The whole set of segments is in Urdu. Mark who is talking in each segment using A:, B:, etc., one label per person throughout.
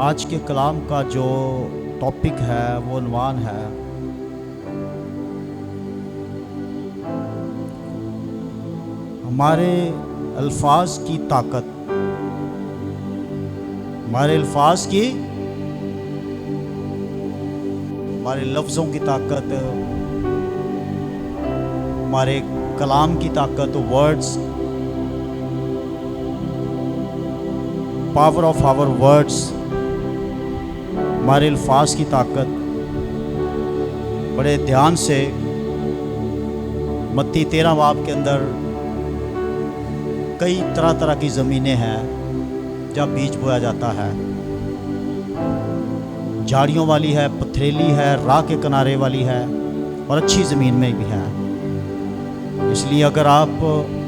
A: آج کے کلام کا جو ٹاپک ہے وہ عنوان ہے ہمارے الفاظ کی طاقت. ہمارے الفاظ کی، ہمارے لفظوں کی طاقت، ہمارے کلام کی طاقت، words, power of our words, ہمارے الفاظ کی طاقت. بڑے دھیان سے متی 13 باب کے اندر کئی طرح طرح کی زمینیں ہیں جب بیج بویا جاتا ہے. جھاڑیوں والی ہے، پتھریلی ہے، راہ کے کنارے والی ہے اور اچھی زمین میں بھی ہے. اس لیے اگر آپ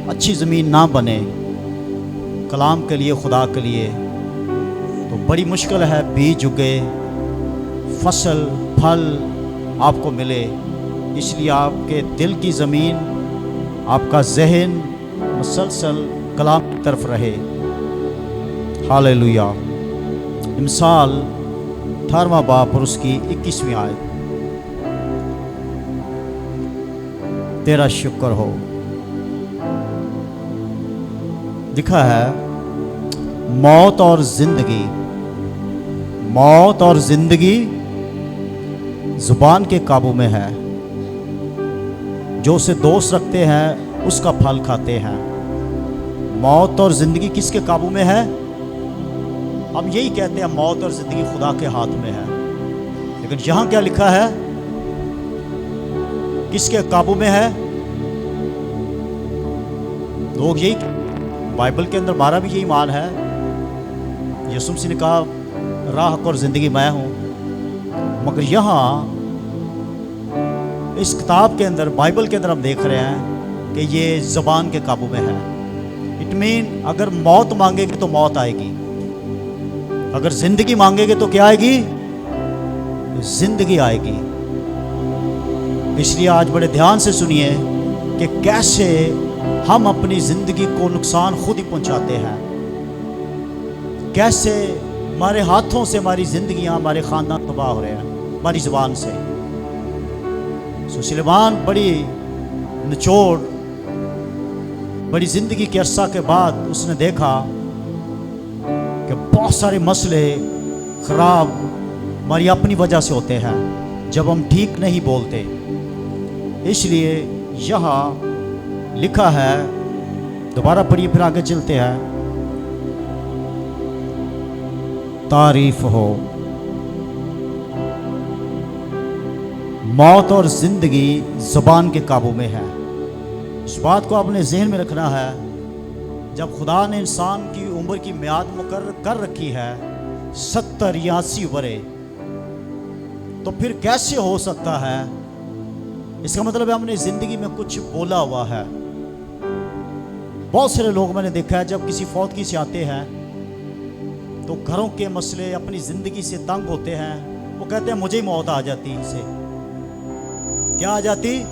A: اچھی زمین نہ بنے کلام کے لیے، خدا کے لیے، تو بڑی مشکل ہے بیج اگے، فصل، پھل آپ کو ملے. اس لیے آپ کے دل کی زمین، آپ کا ذہن مسلسل کلام کی طرف رہے. ہاللیلویا. امثال 18واں باب اور اس کی 21ویں آیت. تیرا شکر ہو. لکھا ہے موت اور زندگی، موت اور زندگی زبان کے قابو میں ہے. جو اسے دوست رکھتے ہیں اس کا پھل کھاتے ہیں. موت اور زندگی کس کے قابو میں ہے؟ ہم یہی کہتے ہیں موت اور زندگی خدا کے ہاتھ میں ہے، لیکن یہاں کیا لکھا ہے؟ کس کے قابو میں ہے؟ لوگ یہی، بائبل کے اندر ہمارا بھی یہی ایمان ہے. یسوع مسیح نے کہا راہ، حق اور زندگی میں ہوں. مگر یہاں اس کتاب کے اندر، بائبل کے اندر ہم دیکھ رہے ہیں کہ یہ زبان کے قابو میں ہے. اٹ مین اگر موت مانگے گی تو موت آئے گی، اگر زندگی مانگے گے تو کیا آئے گی؟ زندگی آئے گی. اس لیے آج بڑے دھیان سے سنیے کہ کیسے ہم اپنی زندگی کو نقصان خود ہی پہنچاتے ہیں. کیسے ہمارے ہاتھوں سے ہماری زندگیاں، ہمارے خاندان تباہ ہو رہے ہیں ہماری زبان سے. سلیمان بڑی نچوڑ، بڑی زندگی کے عرصہ کے بعد اس نے دیکھا کہ بہت سارے مسئلے خراب ہماری اپنی وجہ سے ہوتے ہیں جب ہم ٹھیک نہیں بولتے. اس لیے یہاں لکھا ہے، دوبارہ پڑھیے پھر آگے چلتے ہیں. تعریف ہو. موت اور زندگی زبان کے قابو میں ہے. اس بات کو اپنے ذہن میں رکھنا ہے. جب خدا نے انسان کی عمر کی میعاد مقرر کر رکھی ہے 70 یا 80 برے، تو پھر کیسے ہو سکتا ہے؟ اس کا مطلب ہے ہم نے زندگی میں کچھ بولا ہوا ہے. بہت سارے لوگ میں نے دیکھا ہے جب کسی فوتگی سے آتے ہیں تو گھروں کے مسئلے، اپنی زندگی سے تنگ ہوتے ہیں. وہ کہتے ہیں مجھے ہی موت آ جاتی سے. کیا آ جاتی؟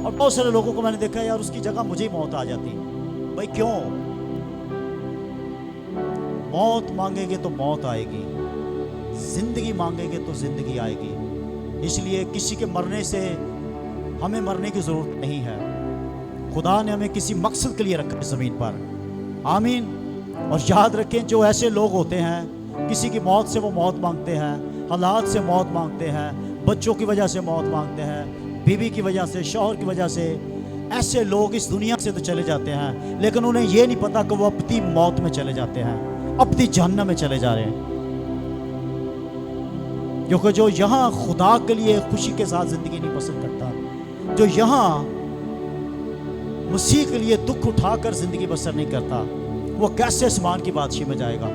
A: اور بہت سارے لوگوں کو میں نے دیکھا ہے یار اس کی جگہ مجھے ہی موت آ جاتی. بھائی کیوں؟ موت مانگیں گے تو موت آئے گی، زندگی مانگیں گے تو زندگی آئے گی. اس لیے کسی کے مرنے سے ہمیں مرنے کی ضرورت نہیں ہے. خدا نے ہمیں کسی مقصد کے لیے رکھا ہے زمین پر. آمین. اور یاد رکھیں جو ایسے لوگ ہوتے ہیں کسی کی موت سے وہ موت مانگتے ہیں، حالات سے موت مانگتے ہیں، بچوں کی وجہ سے موت مانگتے ہیں، بیوی کی وجہ سے، شوہر کی وجہ سے. ایسے لوگ اس دنیا سے تو چلے جاتے ہیں لیکن انہیں یہ نہیں پتا کہ وہ اپنی موت میں چلے جاتے ہیں، اپنی جہنم میں چلے جا رہے ہیں. کیونکہ جو یہاں خدا کے لیے خوشی کے ساتھ زندگی نہیں پسند کرتا، جو یہاں مسیح کے لیے دکھ اٹھا کر زندگی بسر نہیں کرتا، وہ کیسے آسمان کی بادشاہی میں جائے گا؟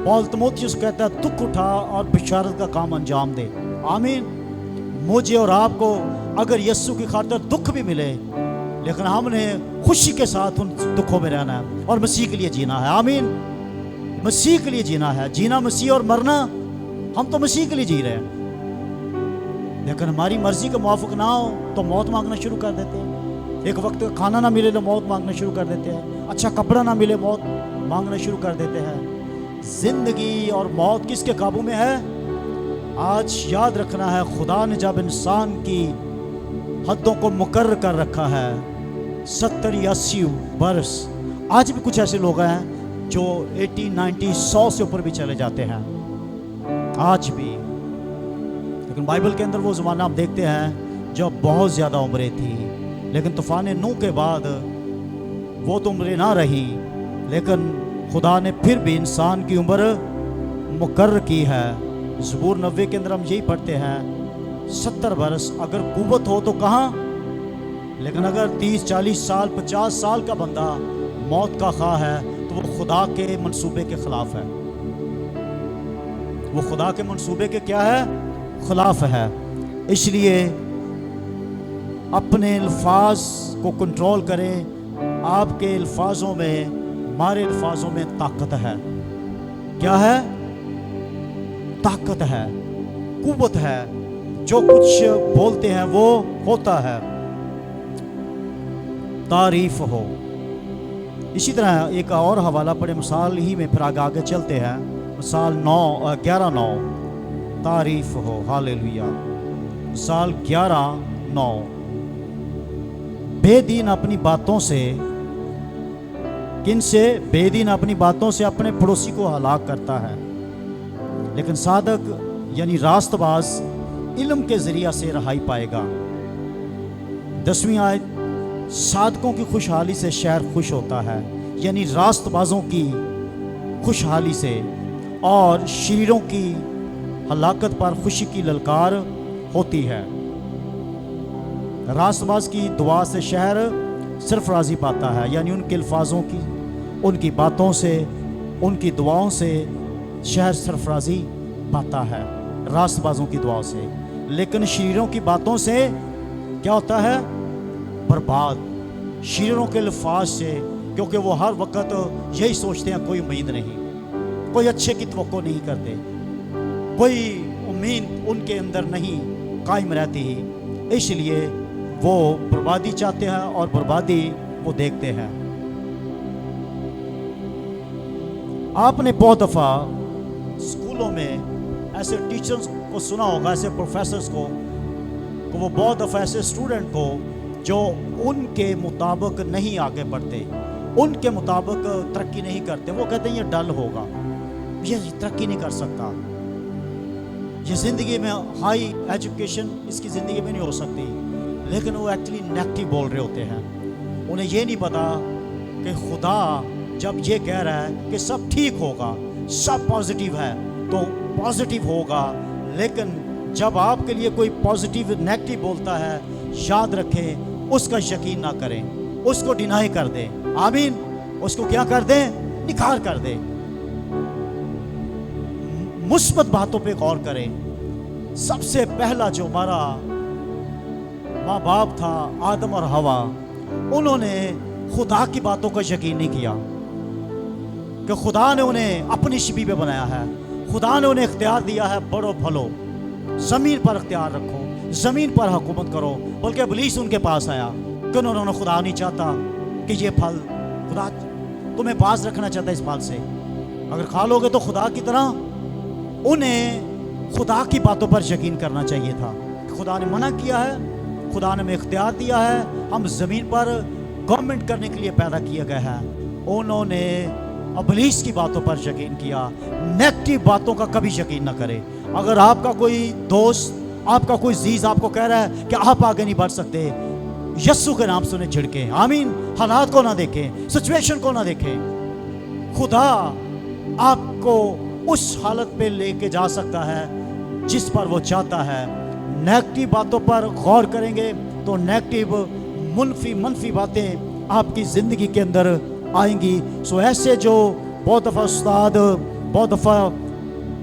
A: پال تیموتھیوس کہتا ہے دکھ اٹھا اور بشارت کا کام انجام دے. آمین. مجھے اور آپ کو اگر یسوع کی خاطر دکھ بھی ملے لیکن ہم نے خوشی کے ساتھ ان دکھوں میں رہنا ہے اور مسیح کے لیے جینا ہے. آمین. مسیح کے لیے جینا ہے. جینا مسیح اور مرنا ہم تو مسیح کے لیے جی رہے ہیں، لیکن ہماری مرضی کے موافق نہ ہو تو موت مانگنا شروع کر دیتے ہیں. ایک وقت کا کھانا نہ ملے تو موت مانگنا شروع کر دیتے ہیں. اچھا کپڑا نہ ملے موت مانگنا شروع کر دیتے ہیں. زندگی اور موت کس کے قابو میں ہے؟ آج یاد رکھنا ہے، خدا نے جب انسان کی حدوں کو مقرر کر رکھا ہے 70-80 برس، آج بھی کچھ ایسے لوگ ہیں جو 80-90 100 سے اوپر بھی چلے جاتے ہیں آج بھی، لیکن بائبل کے اندر وہ زمانہ ہم دیکھتے ہیں جب بہت زیادہ عمریں تھیں، لیکن طوفان نوح کے بعد وہ تو عمریں نہ رہی، لیکن خدا نے پھر بھی انسان کی عمر مقرر کی ہے۔ زبور 90 کے اندر ہم یہی پڑھتے ہیں 70 برس اگر قوت ہو تو کہاں، لیکن اگر 30-40 سال 50 سال کا بندہ موت کا خواہ ہے تو وہ خدا کے منصوبے کے خلاف ہے، وہ خدا کے منصوبے کے کیا ہے؟ خلاف ہے۔ اس لیے اپنے الفاظ کو کنٹرول کریں، آپ کے الفاظوں میں، ہمارے الفاظوں میں طاقت ہے۔ کیا ہے؟ طاقت ہے، قوت ہے، جو کچھ بولتے ہیں وہ ہوتا ہے، تعریف ہو۔ اسی طرح ایک اور حوالہ پڑھے مثال ہی میں، پھر آگے چلتے ہیں، مثال 11:9 تعریف ہو، ہاللیلویہ۔ مثال 11:9 بے دین اپنی باتوں سے، کن سے؟ بے دین اپنی باتوں سے اپنے پڑوسی کو ہلاک کرتا ہے، لیکن صادق یعنی راست باز علم کے ذریعہ سے رہائی پائے گا۔ 10ویں آیت، صادقوں کی خوشحالی سے شہر خوش ہوتا ہے، یعنی راست بازوں کی خوشحالی سے، اور شریروں کی ہلاکت پر خوشی کی للکار ہوتی ہے۔ راست باز کی دعا سے شہر سرفرازی پاتا ہے، یعنی ان کے الفاظوں کی، ان کی باتوں سے، ان کی دعاؤں سے شہر سرفرازی پاتا ہے، راست بازوں کی دعاؤں سے۔ لیکن شریروں کی باتوں سے کیا ہوتا ہے؟ برباد۔ شریروں کے الفاظ سے، کیونکہ وہ ہر وقت یہی سوچتے ہیں کوئی امید نہیں، کوئی اچھے کی توقع نہیں کرتے، کوئی امید ان کے اندر نہیں قائم رہتی، اس لیے وہ بربادی چاہتے ہیں اور بربادی وہ دیکھتے ہیں۔ آپ نے بہت دفعہ اسکولوں میں ایسے ٹیچرز کو سنا ہوگا، ایسے پروفیسرز کو، کہ وہ بہت دفعہ ایسے اسٹوڈنٹ کو جو ان کے مطابق نہیں آگے بڑھتے، ان کے مطابق ترقی نہیں کرتے، وہ کہتے ہیں یہ ڈل ہوگا، یہ ترقی نہیں کر سکتا، یہ زندگی میں ہائی ایجوکیشن اس کی زندگی میں نہیں ہو سکتی، لیکن وہ ایکچولی نیگیٹو بول رہے ہوتے ہیں۔ انہیں یہ نہیں پتا کہ خدا جب یہ کہہ رہا ہے کہ سب ٹھیک ہوگا، سب پازیٹیو ہے تو پازیٹیو ہوگا، لیکن جب آپ کے لیے کوئی پازیٹیو نیگیٹو بولتا ہے، یاد رکھیں اس کا یقین نہ کریں، اس کو ڈینائی کر دیں، آمین، اس کو کیا کر دیں؟ نکار کر دیں۔ مثبت باتوں پہ غور کریں۔ سب سے پہلا جو ہمارا ماں باپ تھا، آدم اور حوا، انہوں نے خدا کی باتوں کا یقین نہیں کیا کہ خدا نے انہیں اپنی شبیہ پہ بنایا ہے، خدا نے انہیں اختیار دیا ہے بڑو پھلو، زمین پر اختیار رکھو، زمین پر حکومت کرو، بلکہ ابلیس ان کے پاس آیا کہ انہوں نے خدا نہیں چاہتا کہ یہ پھل، خدا تمہیں باز رکھنا چاہتا ہے اس پھل سے، اگر کھا لو گے تو خدا کی طرح۔ انہیں خدا کی باتوں پر یقین کرنا چاہیے تھا، خدا نے منع کیا ہے، خدا نے ہمیں اختیار دیا ہے، ہم زمین پر گورنمنٹ کرنے کے لیے پیدا کیے گئے ہیں۔ انہوں نے ابلیس کی باتوں پر یقین کیا۔ نیگیٹو باتوں کا کبھی یقین نہ کرے۔ اگر آپ کا کوئی دوست، آپ کا کوئی عزیز آپ کو کہہ رہا ہے کہ آپ آگے نہیں بڑھ سکتے، یسوع کے نام سے انہیں جھڑکیں، آمین۔ حالات کو نہ دیکھیں، سچویشن کو نہ دیکھیں، خدا آپ کو اس حالت پہ لے کے جا سکتا ہے جس پر وہ چاہتا ہے۔ نیگیٹو باتوں پر غور کریں گے تو نیگیٹو منفی باتیں آپ کی زندگی کے اندر آئیں گی۔ سو ایسے جو بہت دفعہ استاد، بہت دفعہ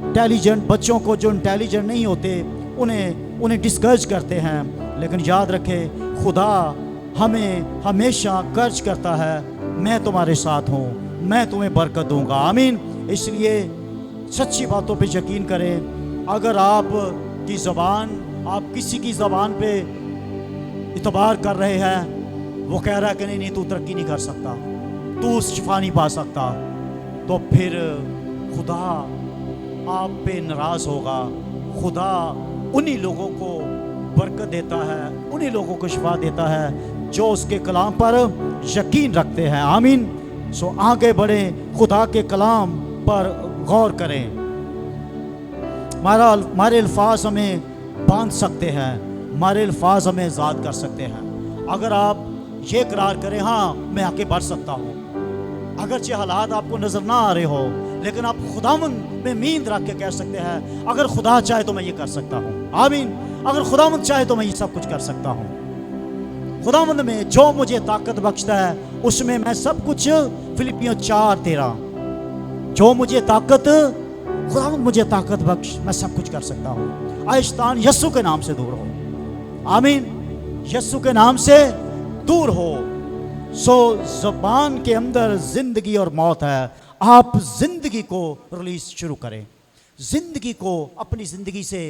A: انٹیلیجنٹ بچوں کو جو انٹیلیجنٹ نہیں ہوتے انہیں ڈسکرج کرتے ہیں، لیکن یاد رکھیں خدا ہمیں ہمیشہ کرج کرتا ہے، میں تمہارے ساتھ ہوں، میں تمہیں برکت دوں گا، آمین۔ اس لیے سچی باتوں پہ یقین کریں۔ اگر آپ کی زبان، آپ کسی کی زبان پہ اعتبار کر رہے ہیں، وہ کہہ رہا ہے کہ نہیں تو ترقی نہیں کر سکتا، تو شفا نہیں پا سکتا، تو پھر خدا آپ پہ ناراض ہوگا. خدا انہی لوگوں کو برکت دیتا ہے, انہی لوگوں کو شفا دیتا ہے جو اس کے کلام پر یقین رکھتے ہیں. آمین. سو آگے بڑھیں, خدا کے کلام پر غور کریں. ہمارے الفاظ ہمیں باندھ سکتے ہیں, ہمارے الفاظ ہمیں آزاد کر سکتے ہیں. اگر آپ یہ اقرار کریں, ہاں میں آگے بڑھ سکتا ہوں, اگرچہ حالات آپ کو نظر نہ آ رہے ہو, لیکن آپ خداوند میں امید رکھ کے کہہ سکتے ہیں اگر خدا چاہے تو میں یہ کر سکتا ہوں. آمین. اگر خداوند چاہے تو میں یہ سب کچھ کر سکتا ہوں. خداوند میں جو مجھے طاقت بخشتا ہے اس میں میں سب کچھ. فلپیوں 4:13, جو مجھے طاقت, خداوند مجھے طاقت بخش, میں سب کچھ کر سکتا ہوں. آئے شیطان یسوع کے نام سے دور ہو. آمین. یسوع کے نام سے دور ہو. سو زبان کے اندر زندگی اور موت ہے. آپ زندگی کو ریلیز شروع کریں, زندگی کو اپنی زندگی سے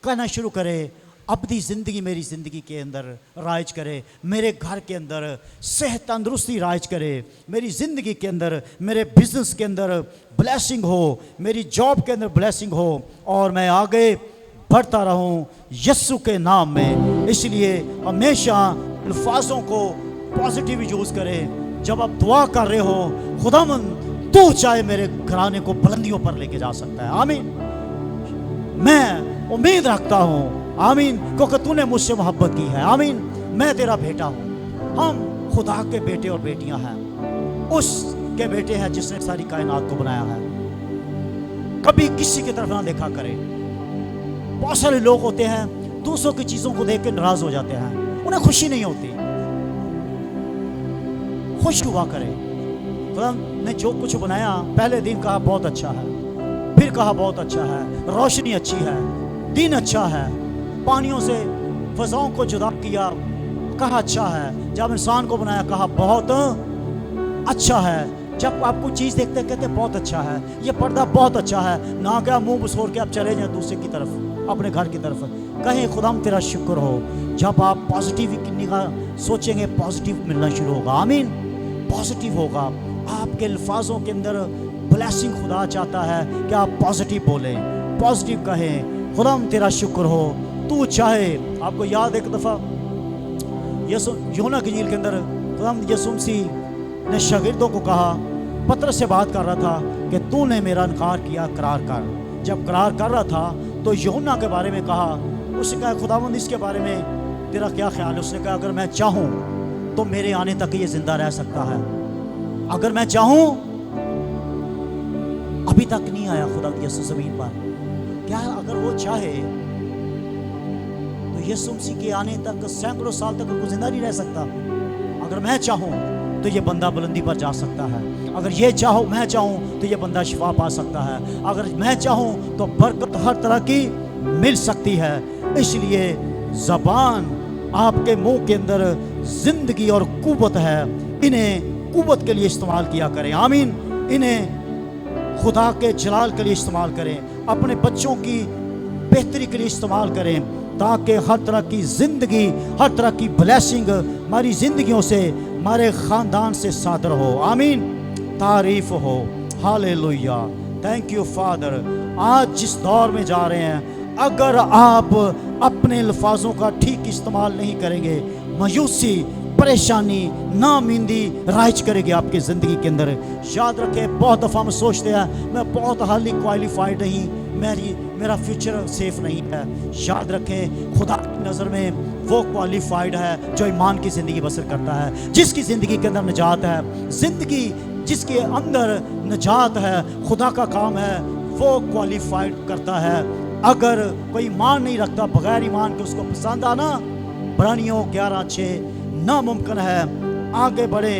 A: کہنا شروع کریں, ابدی زندگی میری زندگی کے اندر رائج کرے, میرے گھر کے اندر صحت تندرستی رائج کرے, میری زندگی کے اندر, میرے بزنس کے اندر بلیسنگ ہو, میری جاب کے اندر بلیسنگ ہو, اور میں آگے بڑھتا رہوں یسوع کے نام میں. اس لیے ہمیشہ الفاظوں کو پازیٹیو یوز کریں. جب آپ دعا کر رہے ہو, خداوند تو چاہے میرے گھرانے کو بلندیوں پر لے کے جا سکتا ہے. آمین. میں امید رکھتا ہوں. آمین. کیونکہ تو نے مجھ سے محبت کی ہے. آمین. میں تیرا بیٹا ہوں. ہم خدا کے بیٹے اور بیٹیاں ہیں, اس کے بیٹے ہیں جس نے ساری کائنات کو بنایا ہے. کبھی کسی کی طرف نہ دیکھا کرے. بہت سارے لوگ ہوتے ہیں دوسروں کی چیزوں کو دیکھ کے ناراض ہو جاتے ہیں, انہیں خوشی نہیں ہوتی. خوش ہوا کرے. خدا نے جو کچھ بنایا, پہلے دن کہا بہت اچھا ہے, پھر کہا بہت اچھا ہے, روشنی اچھی ہے, دن اچھا ہے, پانیوں سے فضاؤں کو جدا کیا, کہا اچھا ہے. جب انسان کو بنایا کہا بہت اچھا ہے. جب آپ کو چیز دیکھتے کہتے بہت اچھا ہے, یہ پردہ بہت اچھا ہے, نہ کہ آپ منہ بسور کے آپ چلے جائیں دوسرے کی طرف, اپنے گھر کی طرف. کہیں خدا تیرا شکر ہو. جب آپ پازیٹیو نگاہ سوچیں گے پازیٹیو ملنا شروع ہوگا. آمین. پازیٹیو ہوگا. آپ کے الفاظوں کے اندر بلیسنگ خدا چاہتا ہے کہ آپ پازیٹیو بولیں, پازیٹیو کہیں. خدا تیرا شکر ہو. تو چاہے, آپ کو یاد ایک دفعہ یوحنا کی انجیل کے اندر خدا یسوع مسیح نے شاگردوں کو کہا, پترس سے بات کر رہا تھا کہ تو نے میرا انکار کیا, قرار کر. جب قرار کر رہا تھا تو یوحنا کے بارے میں کہا, اس نے کہا خداوند اس کے بارے میں تیرا کیا خیال ہے؟ اس نے کہا اگر میں چاہوں تو میرے آنے تک یہ زندہ رہ سکتا ہے. اگر میں چاہوں, ابھی تک نہیں آیا خدا یسوع زمین پر, کیا اگر وہ چاہے تو یسوع مسیح کے آنے تک سینکڑوں سال تک وہ زندہ نہیں رہ سکتا. اگر میں چاہوں تو یہ بندہ بلندی پر جا سکتا ہے. اگر میں چاہوں تو یہ بندہ شفا پا سکتا ہے. اگر میں چاہوں تو برکت ہر طرح کی مل سکتی ہے. اس لیے زبان آپ کے منہ کے اندر زندگی اور قوت ہے, انہیں قوت کے لیے استعمال کیا کریں. آمین. انہیں خدا کے جلال کے لیے استعمال کریں, اپنے بچوں کی بہتری کے لیے استعمال کریں, تاکہ ہر طرح کی زندگی, ہر طرح کی بلیسنگ ہماری زندگیوں سے, ہمارے خاندان سے صادر ہو. آمین. تعریف ہو. ہاللیلویا. Thank you father. آج جس دور میں جا رہے ہیں, اگر آپ اپنے الفاظوں کا ٹھیک استعمال نہیں کریں گے, مایوسی, پریشانی, ناامیدی رائج کرے گی آپ کی زندگی کے اندر. یاد رکھیں, بہت دفعہ ہم سوچتے ہیں میں بہت حالی کوالیفائڈ نہیں, میرا فیوچر سیف نہیں ہے. یاد رکھیں خدا کی نظر میں وہ کوالیفائڈ ہے جو ایمان کی زندگی بسر کرتا ہے, جس کی زندگی کے اندر نجات ہے. زندگی جس کے اندر نجات ہے, خدا کا کام ہے, وہ کوالیفائڈ کرتا ہے. اگر کوئی ایمان نہیں رکھتا, بغیر ایمان کے اس کو پسند آنا, برانیوں 11:6 ناممکن ہے. آگے بڑھے.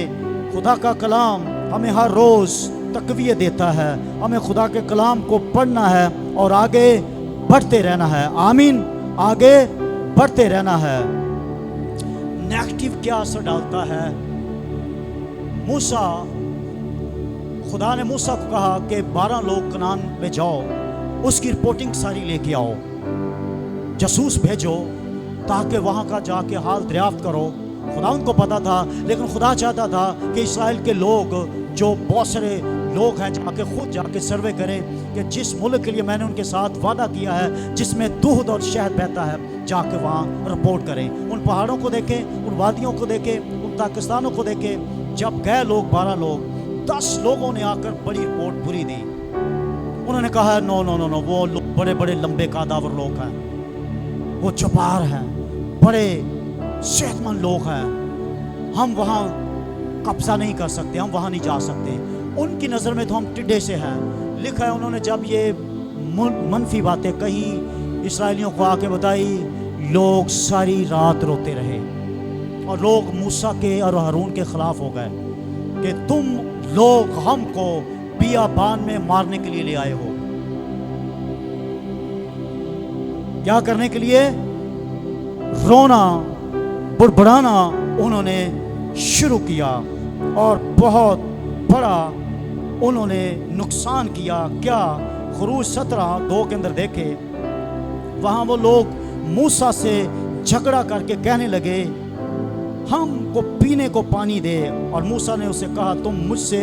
A: خدا کا کلام ہمیں ہر روز تقویت دیتا ہے. ہمیں خدا کے کلام کو پڑھنا ہے اور آگے بڑھتے رہنا ہے. آمین. آگے بڑھتے رہنا ہے. نیگیٹو کیا اثر ڈالتا ہے؟ موسیٰ, خدا نے موسیٰ کو کہا کہ 12 لوگ کنعان میں جاؤ, اس کی رپورٹنگ ساری لے کے آؤ, جاسوس بھیجو تاکہ وہاں کا جا کے حال دریافت کرو. خدا ان کو پتا تھا, لیکن خدا چاہتا تھا کہ اسرائیل کے لوگ, جو بہت سارے لوگ ہیں خود جا کے سروے کریں کہ جس ملک کے لیے میں نے ان کے ساتھ وعدہ کیا ہے جس میں دودھ اور شہد بہتا ہے، جا کے وہاں رپورٹ کریں، ان پہاڑوں کو دیکھیں، ان وادیوں کو دیکھیں، ان پاکستانوں کو دیکھیں۔ جب گئے لوگ 12 لوگ، 10 لوگوں نے آ کر بڑی رپورٹ بری دی۔ انہوں نے کہا نو نو نو نو، وہ بڑے بڑے لمبے قادور لوگ ہیں، وہ چپار ہیں، بڑے صحت مند لوگ ہیں، ہم وہاں قبضہ نہیں کر سکتے، ہم وہاں نہیں جا سکتے، ان کی نظر میں تو ہم ٹڈے سے ہیں۔ لکھا ہے انہوں نے جب یہ منفی باتیں کہیں، اسرائیلیوں کو آ کے بتائی، لوگ ساری رات روتے رہے، اور لوگ موسیٰ کے اور ہارون کے خلاف ہو گئے کہ تم لوگ ہم کو بیابان میں مارنے کے لیے لے آئے ہو۔ کیا کرنے کے لیے؟ رونا بڑبڑانا انہوں نے شروع کیا، اور بہت بڑا انہوں نے نقصان کیا۔ کیا؟ خروج 17:2 کے اندر دیکھے، وہاں وہ لوگ موسیٰ سے جھگڑا کر کے کہنے لگے ہم کو پینے کو پانی دے، اور موسیٰ نے اسے کہا تم مجھ سے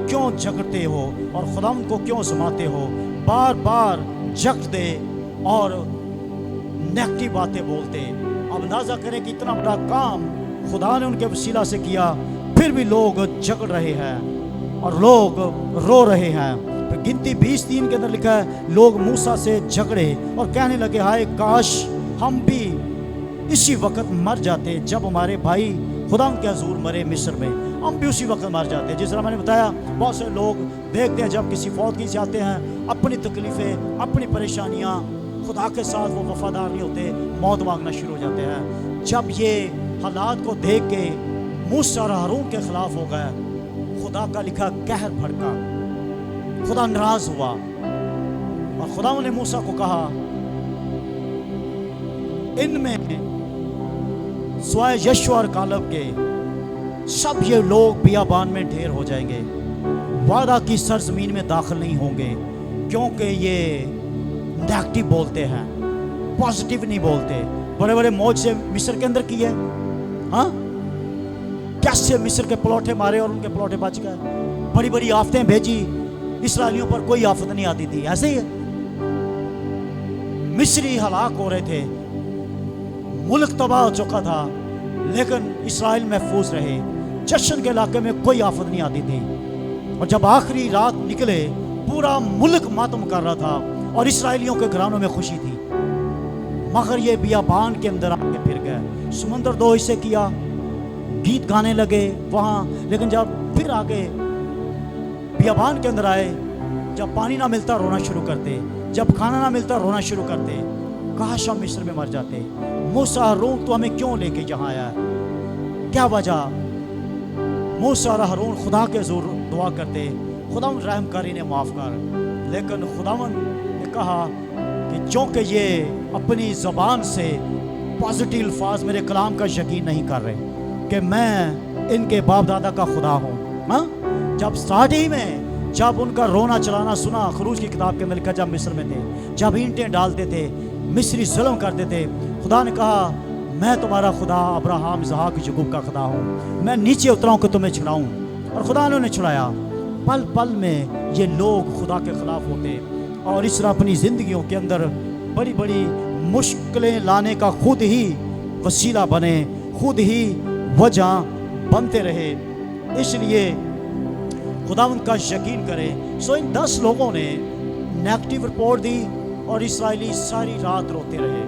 A: کیوں جھگڑتے ہو اور خداوند کو کیوں سماتے ہو؟ بار بار جھگڑتے اور نیگیٹو باتیں بولتے۔ اب اندازہ کریں کہ اتنا بڑا کام خدا نے ان کے وسیلہ سے کیا، پھر بھی لوگ جھگڑ رہے ہیں اور لوگ رو رہے ہیں۔ پھر گنتی 20:3 کے اندر لکھا ہے لوگ موسیٰ سے جھگڑے اور کہنے لگے ہائے کاش ہم بھی اسی وقت مر جاتے جب ہمارے بھائی خدا کے حضور مرے مصر میں، ہم بھی اسی وقت مر جاتے۔ جس طرح میں نے بتایا بہت سے لوگ دیکھتے ہیں جب کسی فوتگی سے آتے ہیں، اپنی تکلیفیں، اپنی پریشانیاں، خدا کے ساتھ وہ وفادار نہیں ہوتے، موت مانگنا شروع ہو جاتے ہیں۔ جب یہ حالات کو دیکھ کے موسیٰ اور ہارون کے خلاف ہو گئے، خدا کا لکھا قہر بھڑکا، خدا ناراض ہوا، اور خدا نے موسیٰ کو کہا ان میں سوائے یشوع اور کالب کے سب یہ لوگ بیابان میں ڈھیر ہو جائیں گے، وعدہ کی سرزمین میں داخل نہیں ہوں گے، کیونکہ یہ نیگیٹو بولتے ہیں، پازیٹیو نہیں بولتے۔ بڑے بڑے معجزے مصر کے اندر کیے، ہاں کیسے مصر کے پلوٹے مارے اور ان کے پلوٹے بچ گئے، بڑی بڑی آفتیں بھیجی، اسرائیلیوں پر کوئی آفت نہیں آتی تھی۔ ایسے ہی ہے، مصری ہلاک ہو رہے تھے، ملک تباہ ہو چکا تھا، لیکن اسرائیل محفوظ رہے، جشن کے علاقے میں کوئی آفت نہیں آتی تھی۔ اور جب آخری رات نکلے پورا ملک ماتم کر رہا تھا اور اسرائیلیوں کے گھرانوں میں خوشی تھی، مگر یہ بیابان کے اندر آ کے پھر گئے، سمندر 2 حصے کیا، گیت گانے لگے وہاں، لیکن جب پھر آگے بیابان کے اندر آئے، جب پانی نہ ملتا رونا شروع کرتے، جب کھانا نہ ملتا رونا شروع کرتے، کاش ہم مصر میں مر جاتے۔ موسیٰ ہارون تو ہمیں کیوں لے کے یہاں آیا ہے؟ کیا وجہ؟ موسیٰ اور ہارون خدا کے حضور دعا کرتے، خداوند رحم کر انہیں معاف کر، لیکن خداوند نے کہا کہ چونکہ یہ اپنی زبان سے پازیٹیو الفاظ میرے کلام کا یقین نہیں کر رہے کہ میں ان کے باپ دادا کا خدا ہوں، ہاں جب سٹارٹ ہی میں جب ان کا رونا چلانا سنا، خروج کی کتاب کے اندر لکھا جب مصر میں تھے، جب اینٹیں ڈالتے تھے، مصری ظلم کرتے تھے، خدا نے کہا میں تمہارا خدا ابراہیم اسحاق یعقوب کا خدا ہوں، میں نیچے اتراؤں کہ تمہیں چھڑاؤں، اور خدا نے انہیں چھڑایا۔ پل پل میں یہ لوگ خدا کے خلاف ہوتے اور اس طرح اپنی زندگیوں کے اندر بڑی بڑی مشکلیں لانے کا خود ہی وسیلہ بنے، خود ہی وجہ بنتے رہے۔ اس لیے خداوند کا یقین کریں۔ ان 10 لوگوں نے نیگیٹو رپورٹ دی اور اسرائیلی ساری رات روتے رہے،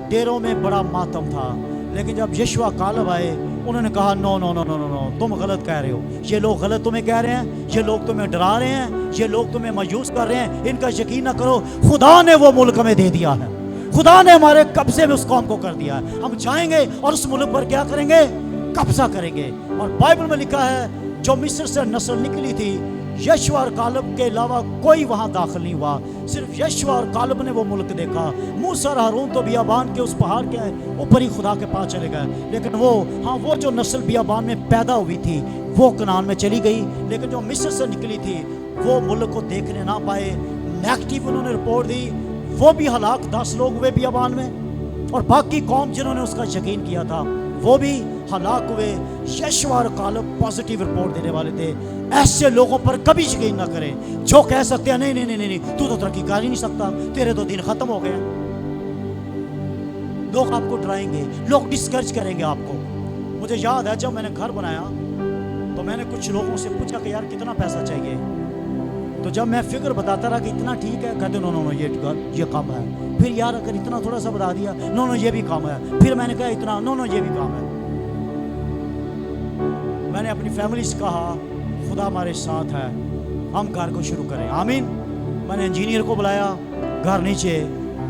A: ڈیروں میں بڑا ماتم تھا، لیکن جب یشوع کالب آئے انہوں نے کہا نو نو نو نو نو نو، تم غلط کہہ رہے ہو، یہ لوگ غلط تمہیں کہہ رہے ہیں، یہ لوگ تمہیں ڈرا رہے ہیں، یہ لوگ تمہیں مایوس کر رہے ہیں، ان کا یقین نہ کرو، خدا نے وہ ملک ہمیں دے دیا ہے، خدا نے ہمارے قبضے میں اس قوم کو کر دیا ہے، ہم جائیں گے اور اس ملک پر کیا کریں گے؟ قبضہ کریں گے۔ اور بائبل میں لکھا ہے جو مصر سے نسل نکلی تھی، یشوع اور کالب کے علاوہ کوئی وہاں داخل نہیں ہوا، صرف یشوع اور کالب نے وہ ملک دیکھا۔ موسیٰ اور ہارون تو بیابان کے اس پہاڑ کے اوپر ہی خدا کے پاس چلے گئے، لیکن وہ جو نسل بیابان میں پیدا ہوئی تھی وہ کنعان میں چلی گئی، لیکن جو مصر سے نکلی تھی وہ ملک کو دیکھنے نہ پائے، نیگیٹو انہوں نے رپورٹ دی، وہ بھی ہلاک 10 لوگ ہوئے بیابان میں، اور باقی قوم جنہوں نے اس کا یقین کیا تھا وہ بھی ہلاک ہوئے۔ یشوع اور کالب پازیٹیو رپورٹ دینے والے تھے۔ ایسے لوگوں پر کبھی یقین نہ کریں جو کہہ سکتے ہیں نہیں نہیں نہیں نہیں تو ترقی کر ہی نہیں سکتا، تیرے تو دن ختم ہو گئے۔ لوگ آپ کو ڈرائیں گے، لوگ ڈسکریج کریں گے آپ کو۔ مجھے یاد ہے جب میں نے گھر بنایا تو میں نے کچھ لوگوں سے پوچھا کہ یار کتنا پیسہ چاہیے، تو جب میں فگر بتاتا رہا کہ اتنا ٹھیک ہے، کہتے نو نو نو یہ کم ہے۔ پھر یار اگر اتنا تھوڑا سا بتا دیا، نو نو یہ بھی کم ہے۔ پھر میں نے کہا اتنا، نو نو یہ بھی کم ہے۔ میں نے اپنی فیملی سے کہا خدا ہمارے ساتھ ہے، ہم گھر کو شروع کریں، آمین۔ میں نے انجینئر کو بلایا، گھر نیچے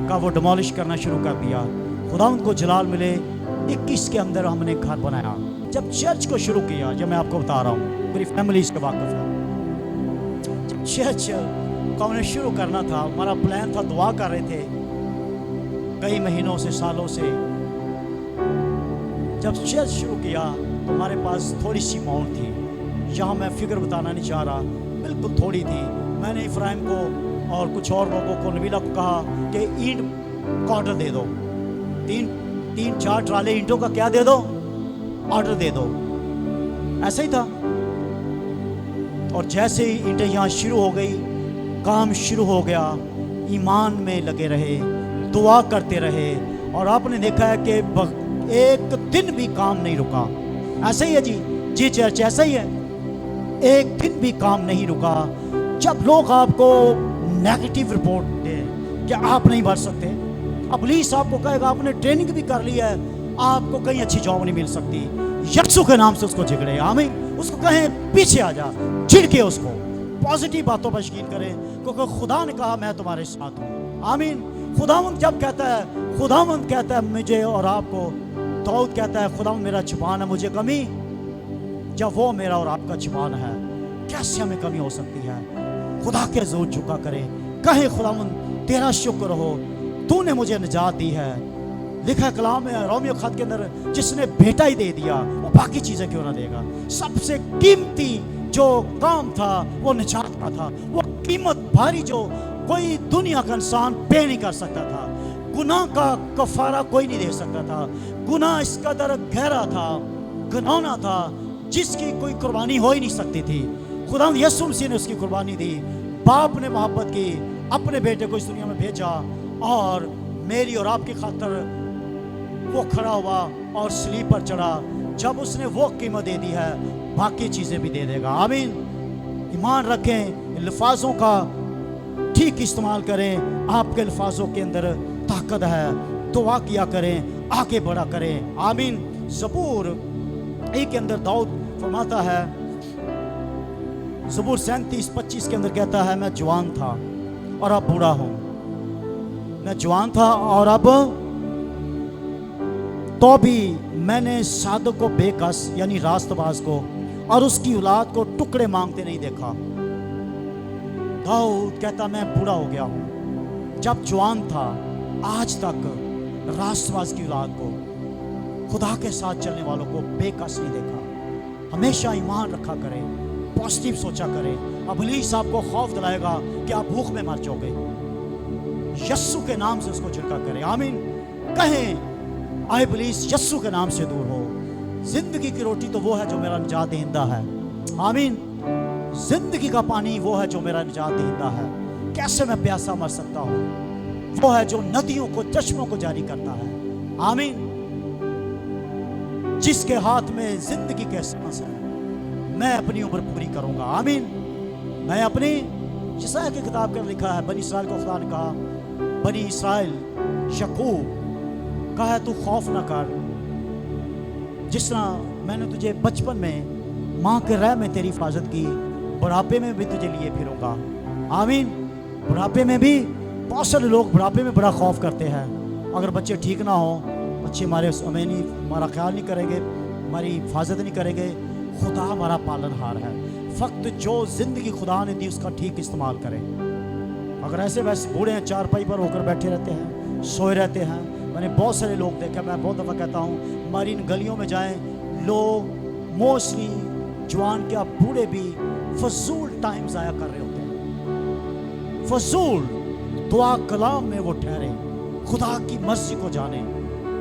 A: کا وہ ڈیمولش کرنا شروع کر دیا۔ خدا ان کو جلال ملے، 21 کے اندر ہم نے گھر بنایا۔ جب چرچ کو شروع کیا، جب میں آپ کو بتا رہا ہوں میری فیملی اس کے واقف ہے، جب چرچ کو ہم نے شروع کرنا تھا، ہمارا پلان تھا، دعا کر رہے تھے کئی مہینوں سے، سالوں سے۔ جب چرچ شروع کیا تو ہمارے پاس تھوڑی سی اماؤنٹ تھی، یہاں میں فگر بتانا نہیں چاہ رہا، بالکل تھوڑی تھی۔ میں نے افراہیم کو اور کچھ اور لوگوں کو، نبیلہ کو کہا کہ اینٹ کا آرڈر دے دو، تین چار ٹرالے اینٹوں کا کیا دے دو، آرڈر دے دو۔ ایسا ہی تھا، اور جیسے ہی اینٹیں یہاں شروع ہو گئی، کام شروع ہو گیا، ایمان میں لگے رہے، دعا کرتے رہے، اور آپ نے دیکھا ہے کہ ایک دن بھی کام نہیں رکا۔ ایسا ہی ہے جی چرچ ایسا ہی ہے، ایک دن بھی کام نہیں رکا۔ جب لوگ آپ کو نیگیٹو رپورٹ دیں کہ آپ نہیں بڑھ سکتے، ابلیس آپ کو کہے گا آپ نے ٹریننگ بھی کر لی ہے، آپ کو کہیں اچھی جاب نہیں مل سکتی، یسوع کے نام سے اس کو جھگڑے، آمین۔ اس کو کہیں پیچھے آ جا، جھڑکے اس کو، پازیٹیو باتوں پر یقین کریں، کیونکہ خدا نے کہا میں تمہارے ساتھ ہوں، آمین۔ خداوند جب خداوند کہتا ہے مجھے اور آپ کو، داؤد کہتا ہے خداوند میرا چھپان ہے، مجھے کمی، جب وہ میرا اور آپ کا چھپان ہے، کیسے ہمیں کمی ہو سکتی ہے؟ خدا کے حضور جھکا کرے، کہیں خداوند تیرا شکر ہو، تو نے مجھے نجات دی ہے۔ لکھا کلام میں رومیو خط کے اندر، جس نے بیٹا ہی دے دیا وہ باقی چیزیں کیوں نہ دے گا؟ سب سے قیمتی جو کام تھا وہ نجات کا تھا، وہ قیمت بھاری جو کوئی دنیا کا انسان پے نہیں کر سکتا تھا، گناہ کا کفارہ کوئی نہیں دے سکتا تھا، گناہ اس قدر گہرا تھا، گنانا تھا، جس کی کوئی قربانی ہو ہی نہیں سکتی تھی۔ خدا یسوع مسیح نے اس کی قربانی دی، باپ نے محبت کی، اپنے بیٹے کو اس دنیا میں بھیجا، اور میری اور آپ کی خاطر وہ کھڑا ہوا اور صلیب پر چڑھا۔ جب اس نے وہ قیمت دے دی ہے، باقی چیزیں بھی دے دے گا، آمین۔ ایمان رکھیں، الفاظوں کا ٹھیک استعمال کریں، آپ کے الفاظوں کے اندر طاقت ہے، دعا کیا کریں، آگے بڑھا کریں، آمین۔ زبور ایک کے اندر داؤد فرماتا ہے، زبور 37:25 کے اندر کہتا ہے، میں جوان تھا اور اب بوڑھا ہوں، میں جوان تھا اور اب تو بھی میں نے صادق کو بے کس یعنی راست باز کو اور اس کی اولاد کو ٹکڑے مانگتے نہیں دیکھا۔ داؤد کہتا میں بوڑھا ہو گیا ہوں، جب جوان تھا آج تک راست باز کی اولاد کو، خدا کے ساتھ چلنے والوں کو بے کس نہیں دیکھا۔ ہمیشہ ایمان رکھا کرے، پازیٹیو سوچا کرے۔ ابلیس آپ کو خوف دلائے گا کہ آپ بھوک میں مر جاؤ گے، یسوع کے نام سے اس کو جھٹکا کرے، آمین۔ کہیں اے ابلیس یسوع کے نام سے دور ہو۔ زندگی کی روٹی تو وہ ہے جو میرا نجات دہندہ ہے، آمین۔ زندگی کا پانی وہ ہے جو میرا نجات دہندہ ہے۔ کیسے میں پیاسا مر سکتا ہوں؟ وہ ہے جو ندیوں کو، چشموں کو جاری کرتا ہے، آمین۔ جس کے ہاتھ میں زندگی کے سانس ہے، میں اپنی عمر پوری کروں گا، آمین۔ میں اپنی یسایا کی کتاب کے لکھا ہے، بنی اسرائیل کو خدا نے کہا، بنی اسرائیل یعقوب کہا تو خوف نہ کر، جس طرح میں نے تجھے بچپن میں ماں کے رحم میں تیری حفاظت کی، بڑھاپے میں بھی تجھے لیے پھروں گا، آمین۔ بڑھاپے میں بھی بہت سارے لوگ بڑھاپے میں بڑا خوف کرتے ہیں، اگر بچے ٹھیک نہ ہوں، بچے ہمارا خیال نہیں کریں گے، ہماری حفاظت نہیں کریں گے۔ خدا ہمارا پالن ہار ہے، فقط جو زندگی خدا نے دی اس کا ٹھیک استعمال کریں۔ اگر ایسے ویسے بوڑھے ہیں، چارپائی پر ہو کر بیٹھے رہتے ہیں، سوئے رہتے ہیں، میں نے بہت سارے لوگ دیکھے، میں بہت دفعہ کہتا ہوں ہماری ان گلیوں میں جائیں، لوگ موسٹلی جوان کیا بوڑھے بھی فضول ٹائم ضائع کر رہے ہوتے ہیں، فضول۔ دعا کلام میں وہ ٹھہرے، خدا کی مرضی کو جانے،